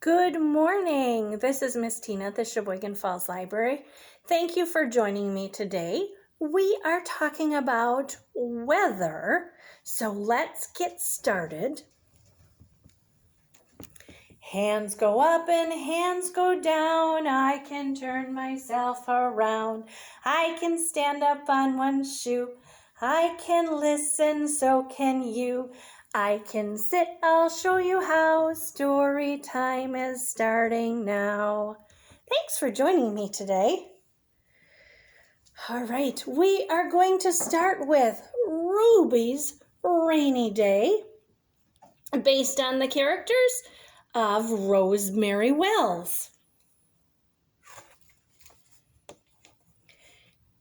Good morning. This is Miss Tina at the Sheboygan Falls Library. Thank you for joining me today. We are talking about weather, so let's get started. Hands go up and hands go down. I can turn myself around. I can stand up on one shoe. I can listen, so can you. I can sit, I'll show you how. Story time is starting now. Thanks for joining me today. All right, we are going to start with Ruby's Rainy Day, based on the characters of Rosemary Wells.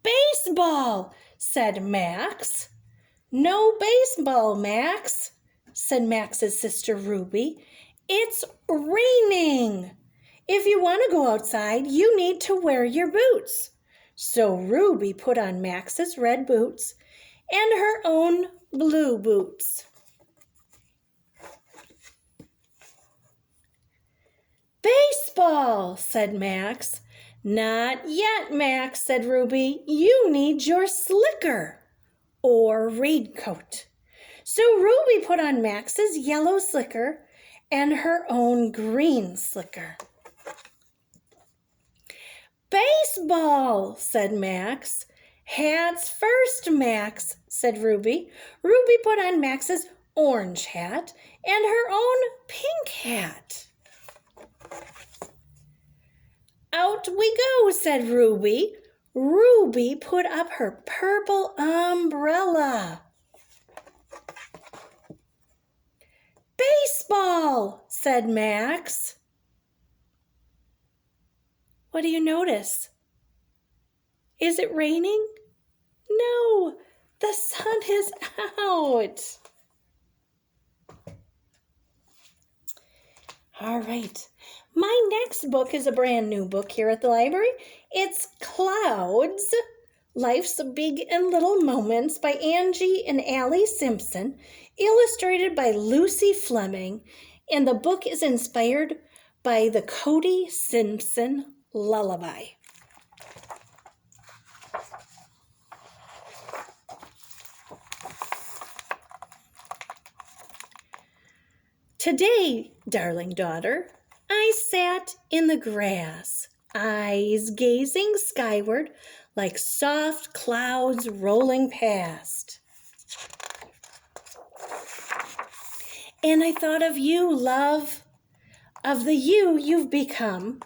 Baseball, said Max. No baseball, Max, said Max's sister Ruby. It's raining. If you want to go outside, you need to wear your boots. So Ruby put on Max's red boots and her own blue boots. Baseball, said Max. Not yet, Max, said Ruby. You need your slicker or raincoat. So Ruby put on Max's yellow slicker and her own green slicker. Baseball, said Max. Hats first, Max, said Ruby. Ruby put on Max's orange hat and her own pink hat. Out we go, said Ruby. Ruby put up her purple umbrella. Baseball, said Max. What do you notice? Is it raining? No, the sun is out. All right. My next book is a brand new book here at the library. It's Clouds, Life's Big and Little Moments by Angie and Allie Simpson, illustrated by Lucy Fleming, and the book is inspired by the Cody Simpson lullaby. Today, darling daughter, I sat in the grass, eyes gazing skyward like soft clouds rolling past. And I thought of you, love, of the you you've become,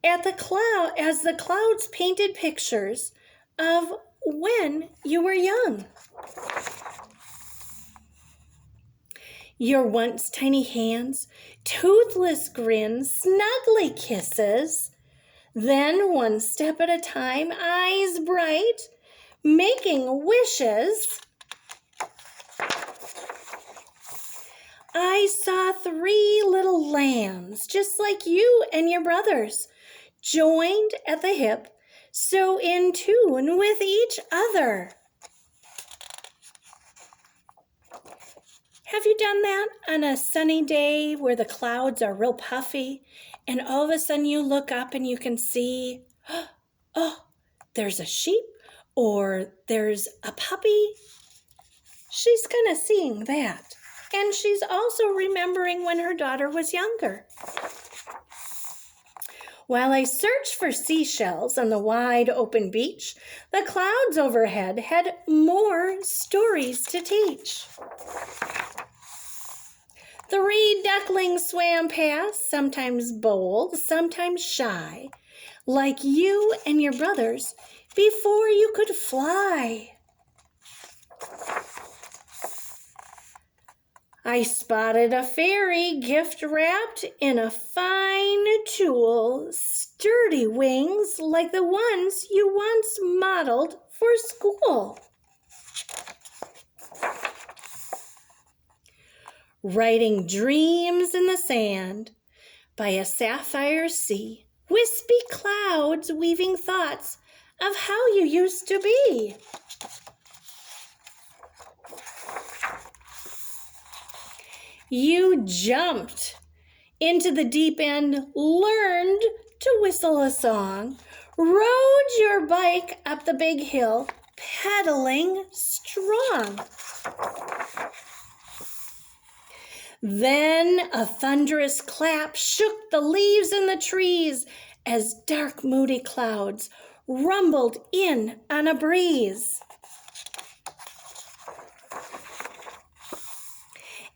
as the clouds painted pictures of when you were young. Your once tiny hands, toothless grins, snuggly kisses. Then one step at a time, eyes bright, making wishes. I saw 3 little lambs, just like you and your brothers, joined at the hip, so in tune with each other. Have you done that on a sunny day where the clouds are real puffy and all of a sudden you look up and you can see, oh, there's a sheep or there's a puppy? She's kind of seeing that. And she's also remembering when her daughter was younger. While I searched for seashells on the wide open beach, the clouds overhead had more stories to teach. 3 ducklings swam past, sometimes bold, sometimes shy, like you and your brothers before you could fly. I spotted a fairy gift wrapped in a fine tulle, sturdy wings like the ones you once modeled for school. Writing dreams in the sand by a sapphire sea, wispy clouds weaving thoughts of how you used to be. You jumped into the deep end, learned to whistle a song, rode your bike up the big hill, pedaling strong. Then a thunderous clap shook the leaves in the trees as dark, moody clouds rumbled in on a breeze.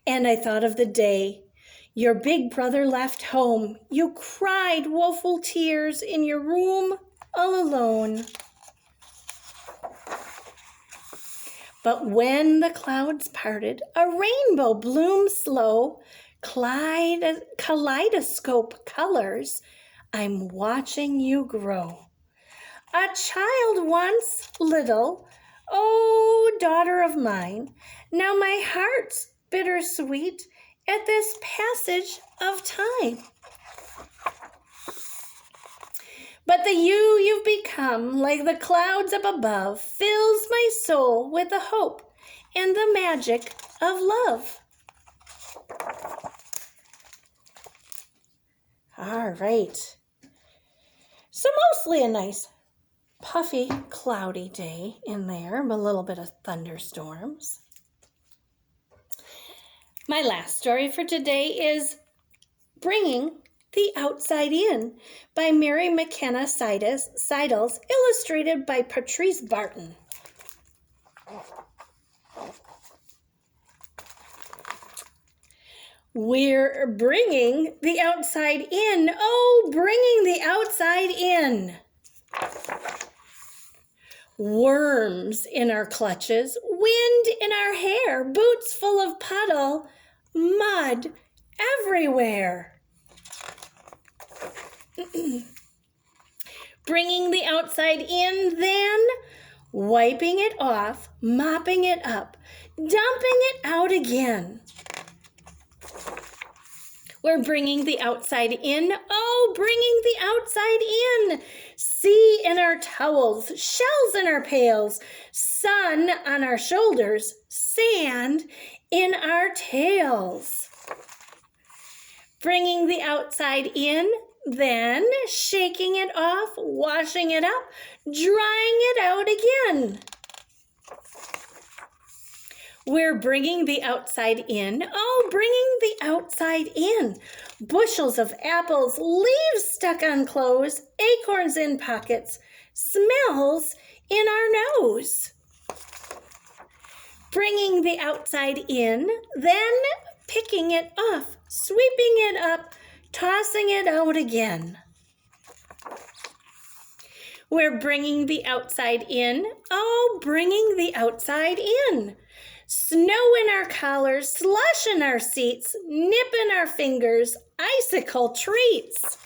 And I thought of the day your big brother left home. You cried woeful tears in your room all alone. But when the clouds parted, a rainbow bloomed slow, kaleidoscope colors, I'm watching you grow. A child once little, oh, daughter of mine, now my heart's bittersweet at this passage of time. But the you've become, like the clouds up above, fills my soul with the hope and the magic of love. All right. So mostly a nice, puffy, cloudy day in there, a little bit of thunderstorms. My last story for today is Bringing the Outside In by Mary McKenna Seidels, illustrated by Patrice Barton. We're bringing the outside in. Oh, bringing the outside in. Worms in our clutches, wind in our hair, boots full of puddle, mud everywhere. Bringing the outside in, then wiping it off, mopping it up, dumping it out again. We're bringing the outside in. Oh, bringing the outside in. Sea in our towels, shells in our pails, sun on our shoulders, sand in our tails. Bringing the outside in, then shaking it off, washing it up, drying it out again. We're bringing the outside in. Oh, bringing the outside in. Bushels of apples, leaves stuck on clothes, acorns in pockets, smells in our nose. Bringing the outside in, then picking it off, sweeping it up, tossing it out again. We're bringing the outside in. Oh, bringing the outside in. Snow in our collars, slush in our seats, nip in our fingers, icicle treats.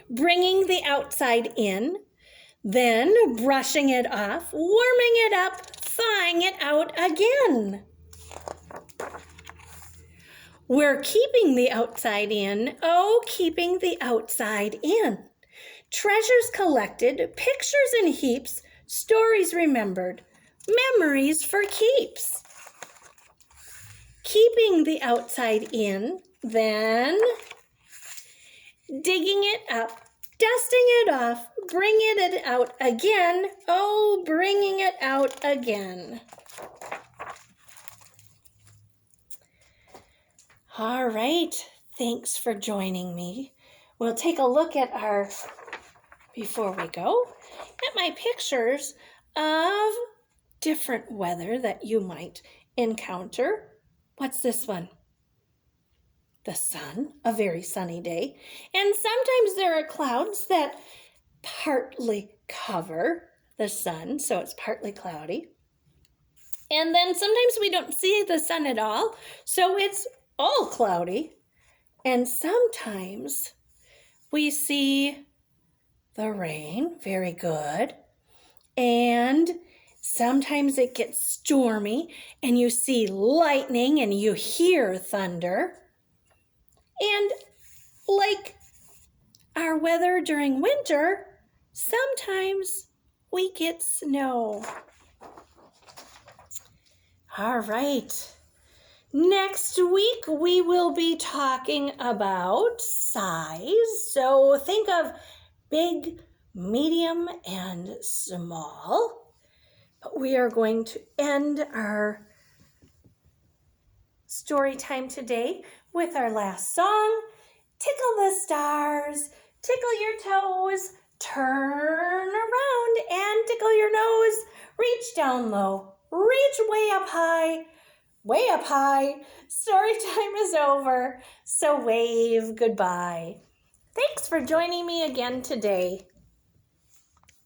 Bringing the outside in, then brushing it off, warming it up, thawing it out again. We're keeping the outside in, oh, keeping the outside in. Treasures collected, pictures in heaps, stories remembered, memories for keeps. Keeping the outside in, then digging it up, dusting it off, bringing it out again, oh, bringing it out again. All right, thanks for joining me. We'll take a look at before we go, at my pictures of different weather that you might encounter. What's this one? The sun, a very sunny day. And sometimes there are clouds that partly cover the sun, so it's partly cloudy. And then sometimes we don't see the sun at all, so it's all cloudy. And sometimes we see the rain, very good. And sometimes it gets stormy and you see lightning and you hear thunder. And like our weather during winter, sometimes we get snow. All right. Next week, we will be talking about size. So think of big, medium, and small. But we are going to end our story time today with our last song. Tickle the stars, tickle your toes, turn around and tickle your nose. Reach down low, reach way up high. Way up high. Story time is over, so wave goodbye. Thanks for joining me again today.